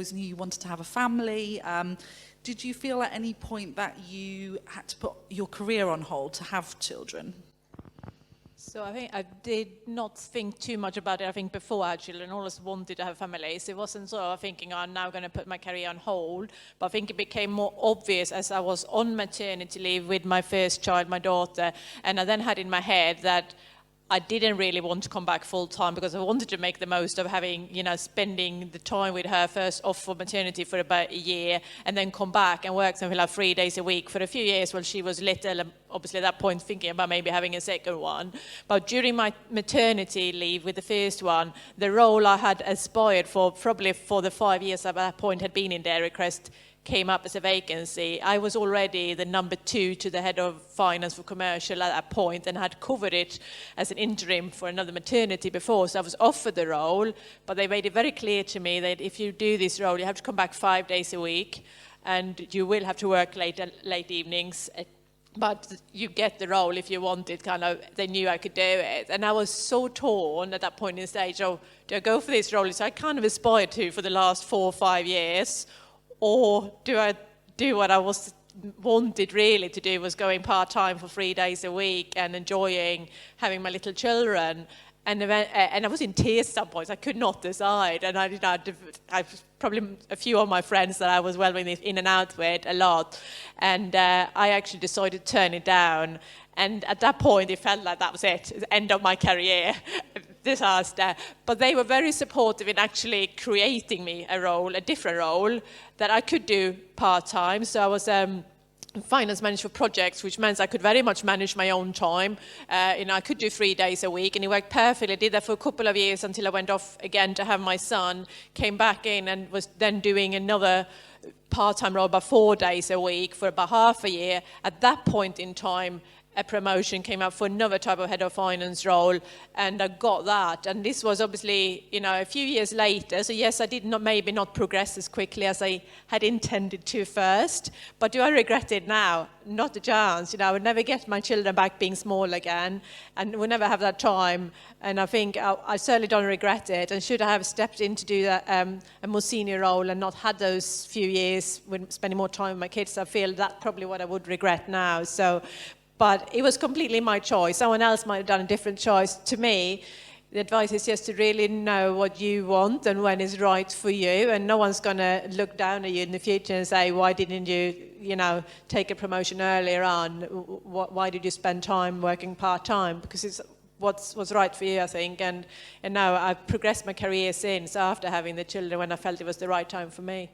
always knew you wanted to have a family. Did you feel at any point that you had to put your career on hold to have children? So I think I did not think too much about it. I think before I had children, I always wanted to have families. It wasn't sort of thinking, I'm now going to put my career on hold. But I think it became more obvious as I was on maternity leave with my first child, my daughter. And I then had in my head that I didn't really want to come back full time because I wanted to make the most of having, spending the time with her first off for maternity for about a year and then come back and work something like 3 days a week for a few years while she was little. And obviously at that point thinking about maybe having a second one. But during my maternity leave with the first one, the role I had aspired for probably for the 5 years at that point had been in Dairy Crest came up as a vacancy. I was already the number 2 to the head of finance for commercial at that point and had covered it as an interim for another maternity before. So I was offered the role, but they made it very clear to me that if you do this role, you have to come back 5 days a week and you will have to work late evenings. But you get the role if you want it, they knew I could do it. And I was so torn at that point in the stage, do I go for this role, which I kind of aspired to for the last 4 or 5 years, or do I do what I wanted really to do, was going part-time for 3 days a week and enjoying having my little children. And I was in tears at some points. I could not decide. And I probably a few of my friends that I was well in and out with a lot. And I actually decided to turn it down. And at that point, it felt like that was it, the end of my career, disaster. But they were very supportive in actually creating me a different role that I could do part-time. So I was finance manager for projects, which meant I could very much manage my own time. I could do 3 days a week, and it worked perfectly. I did that for a couple of years until I went off again to have my son, came back in and was then doing another part-time role about 4 days a week for about half a year. At that point in time, a promotion came up for another type of head of finance role, and I got that. And this was obviously, a few years later. So yes, I did maybe not progress as quickly as I had intended to first. But do I regret it now? Not a chance. I would never get my children back being small again, and we'll never have that time. And I think I certainly don't regret it. And should I have stepped in to do that a more senior role and not had those few years when spending more time with my kids, I feel that's probably what I would regret now. But it was completely my choice. Someone else might have done a different choice. To me, the advice is just to really know what you want and when is right for you. And no one's going to look down at you in the future and say, why didn't you, take a promotion earlier on? Why did you spend time working part-time? Because it's what's right for you, I think. And now I've progressed my career since after having the children when I felt it was the right time for me.